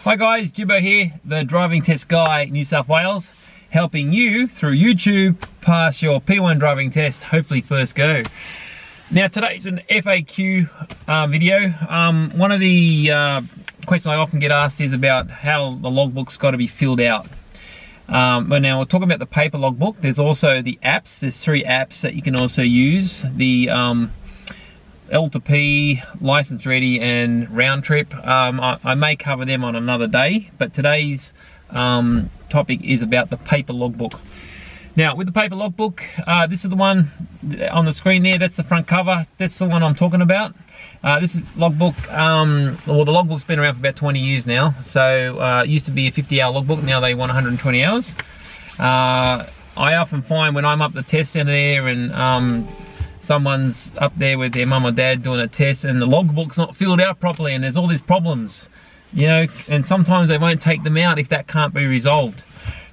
Hi guys, Jibbo here, the driving test guy, New South Wales, helping you through YouTube pass your P1 driving test, hopefully first go. Now today's an FAQ video. One of the questions I often get asked is about how the logbook's got to be filled out. But now we're talking about the paper logbook. There's also the apps. There's 3 apps that you can also use. The L to P, license ready, and round trip. I may cover them on another day, but today's topic is about the paper logbook. Now with the paper logbook, this is the one on the screen there. That's the front cover. That's the one I'm talking about. This is logbook. Well, the logbook's been around for about 20 years now. So it used to be a 50-hour logbook. Now they want 120 hours. I often find when I'm up the test center there and someone's up there with their mum or dad doing a test and the logbook's not filled out properly and there's all these problems, you know, and sometimes they won't take them out if that can't be resolved.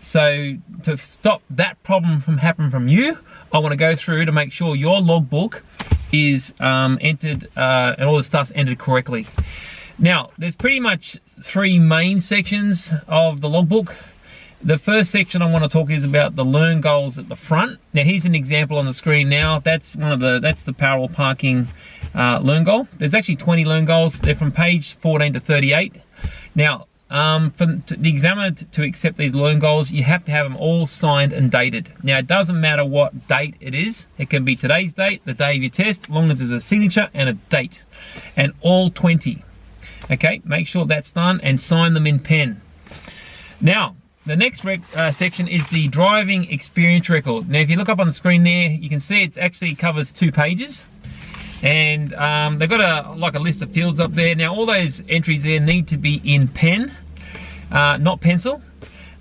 So to stop that problem from happening from you, I want to go through to make sure your logbook is entered and all the stuff's entered correctly. Now there's pretty much 3 main sections of the logbook. The first section I want to talk is about the learn goals at the front. Now here's an example on the screen now. That's the parallel parking learn goal. There's actually 20 learn goals. They're from page 14 to 38. Now for the examiner to accept these learn goals, you have to have them all signed and dated. Now it doesn't matter what date it is. It can be today's date, the day of your test, as long as there's a signature and a date, and all 20. Okay, make sure that's done and sign them in pen. Now the next section is the driving experience record. Now if you look up on the screen there, you can see it actually covers 2 pages. And they've got a list of fields up there. Now all those entries there need to be in pen, not pencil.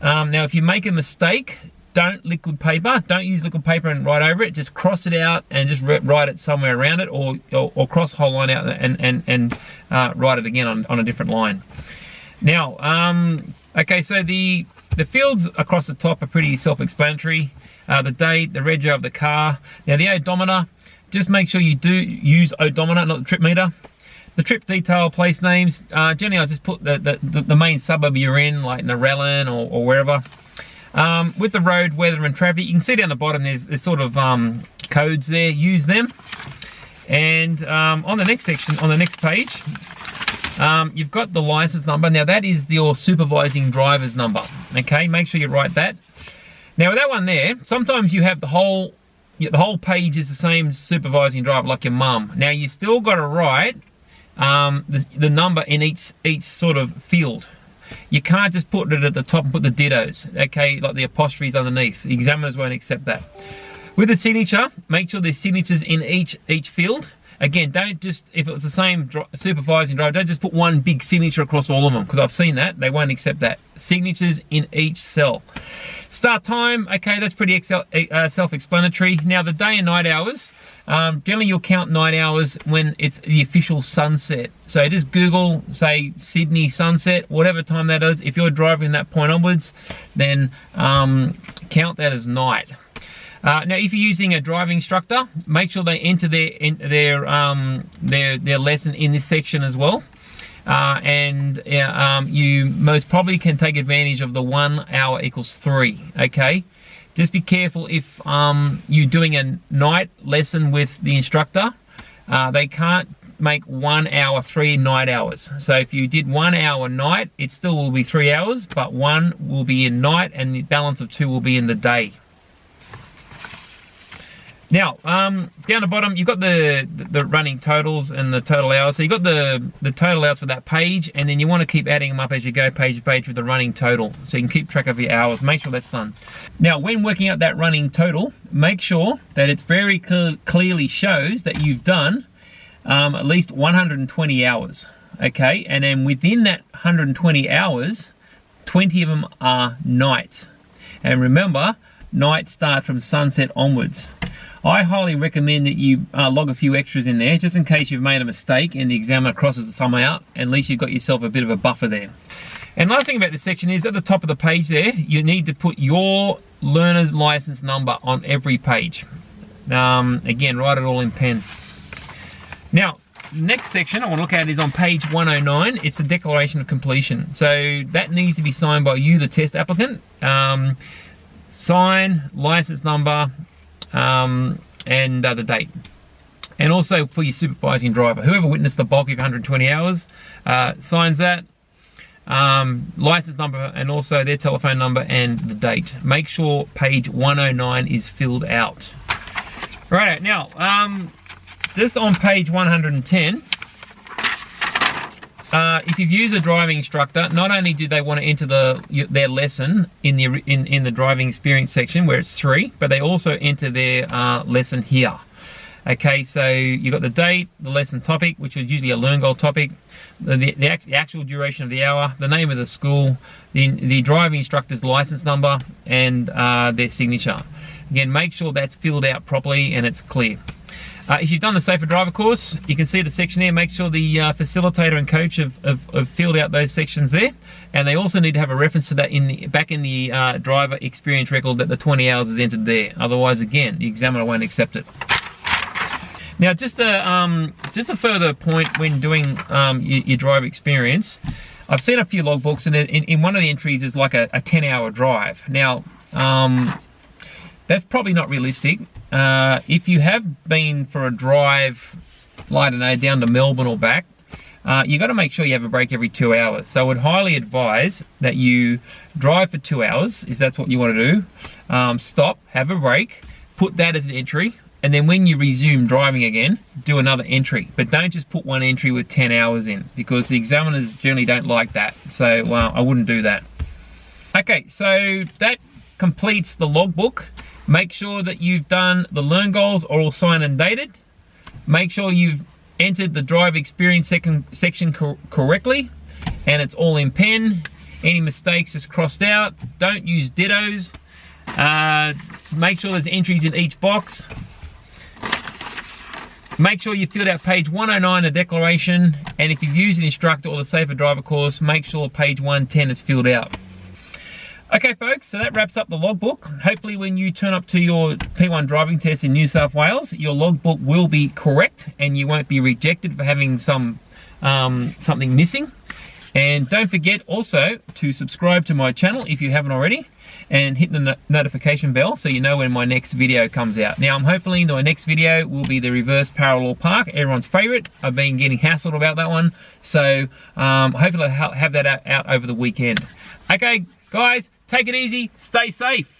Now if you make a mistake, don't liquid paper. Don't use liquid paper and write over it. Just cross it out and just write it somewhere around it, or cross the whole line out and write it again on a different line. Now, okay, so the fields across the top are pretty self-explanatory. The date, the reg of the car. Now the odometer, just make sure you do use odometer, not the trip meter. The trip detail, place names. Generally I'll just put the main suburb you're in, like Narellan or wherever. With the road, weather and traffic, you can see down the bottom there's sort of codes there, use them. And on the next section, on the next page, you've got the license number. Now that is your supervising driver's number. Okay, make sure you write that. Now with that one there, sometimes you have the whole page is the same supervising driver, like your mum. Now you still got to write the number in each sort of field. You can't just put it at the top and put the dittos, okay, like the apostrophes underneath. The examiners won't accept that. With the signature, make sure there's signatures in each field. Again, don't just, if it was the same supervising driver, don't just put one big signature across all of them, because I've seen that. They won't accept that. Signatures in each cell. Start time, okay, that's pretty self-explanatory. Now the day and night hours, generally you'll count night hours when it's the official sunset. So just Google, say, Sydney sunset, whatever time that is. If you're driving that point onwards, then count that as night. Now, if you're using a driving instructor, make sure they enter their lesson in this section as well. You most probably can take advantage of the 1 hour equals 3. Okay, just be careful if you're doing a night lesson with the instructor. They can't make 1 hour 3 night hours. So if you did 1 hour night, it still will be 3 hours, but 1 will be in night and the balance of 2 will be in the day. Now, down the bottom, you've got the running totals and the total hours. So you've got the total hours for that page, and then you want to keep adding them up as you go page to page with the running total. So you can keep track of your hours. Make sure that's done. Now, when working out that running total, make sure that it's very clearly shows that you've done at least 120 hours. Okay, and then within that 120 hours, 20 of them are night. And remember, night starts from sunset onwards. I highly recommend that you log a few extras in there, just in case you've made a mistake and the examiner crosses some out. At least you've got yourself a bit of a buffer there. And last thing about this section is at the top of the page there, you need to put your learner's license number on every page. Again, write it all in pen. Now, next section I want to look at is on page 109. It's the declaration of completion. So that needs to be signed by you, the test applicant. Sign, license number, and the date. And also for your supervising driver, whoever witnessed the bulk of 120 hours, signs that. License number and also their telephone number and the date. Make sure page 109 is filled out. Right, now, just on page 110, if you've used a driving instructor, not only do they want to enter their lesson in the driving experience section where it's 3, but they also enter their lesson here. Okay, so you've got the date, the lesson topic, which is usually a learn goal topic, the actual duration of the hour, the name of the school, the driving instructor's license number, and their signature. Again, make sure that's filled out properly and it's clear. If you've done the Safer Driver course, you can see the section there. Make sure the facilitator and coach have filled out those sections there. And they also need to have a reference to that back in the driver experience record that the 20 hours is entered there. Otherwise, again, the examiner won't accept it. Now, just a further point when doing your drive experience, I've seen a few logbooks, and in one of the entries is like a 10-hour drive. Now, that's probably not realistic. If you have been for a drive, I don't know, down to Melbourne or back, you got to make sure you have a break every 2 hours. So I would highly advise that you drive for 2 hours, if that's what you want to do. Stop, have a break, put that as an entry, and then when you resume driving again, do another entry. But don't just put one entry with 10 hours in, because the examiners generally don't like that. So, well, I wouldn't do that. Okay, so that completes the logbook. Make sure that you've done the learn goals, are all signed and dated. Make sure you've entered the drive experience section correctly, and it's all in pen. Any mistakes is crossed out. Don't use dittos. Make sure there's entries in each box. Make sure you filled out page 109, the declaration, and if you've used an instructor or the Safer Driver course, make sure page 110 is filled out. Okay folks, so that wraps up the logbook. Hopefully when you turn up to your P1 driving test in New South Wales, your logbook will be correct and you won't be rejected for having something missing. And don't forget also to subscribe to my channel if you haven't already, and hit the notification bell so you know when my next video comes out. Now, I'm hopefully my next video will be the reverse parallel park, everyone's favorite. I've been getting hassled about that one, so hopefully I'll have that out over the weekend. Okay guys, take it easy, stay safe.